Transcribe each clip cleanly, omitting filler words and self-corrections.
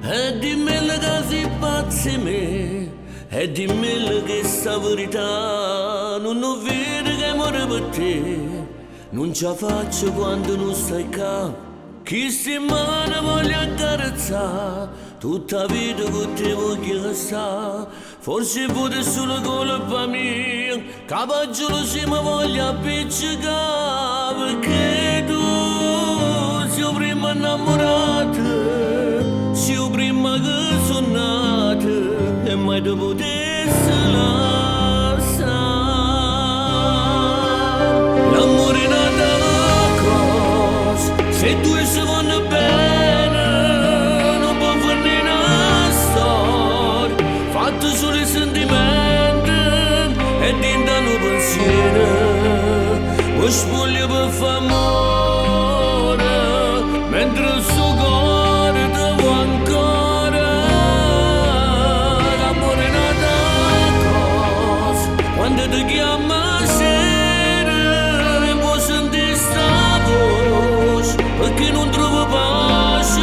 E dimmelo che si pazzi me, e dimmelo che sta verità non lo vede che muore per te, non ce la faccio quando non stai qua. Chi si mano voglio accarezzare, tutta la vita con te voglio stare. Forse pure solo colpa mia, capaggio se mi voglio appiccicare, perché tu sei prima innamorata, sei prima che sono nata e mai ti potessi lasciare. L'amore è nata cosa, se tu si vanno bene, non può farne una storia, fatto solo i sentimenti e diventano pensieri, mi spoglio per fare amore, mentre il suo cuore ti vuole ancora. L'amore è nata cosa, quando ti chiama sera e puoi sentire sta voce, perché non trovo pace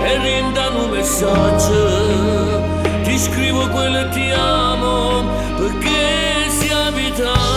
e rindano un messaggio. Ti scrivo quello che ti amo, perché sia vita.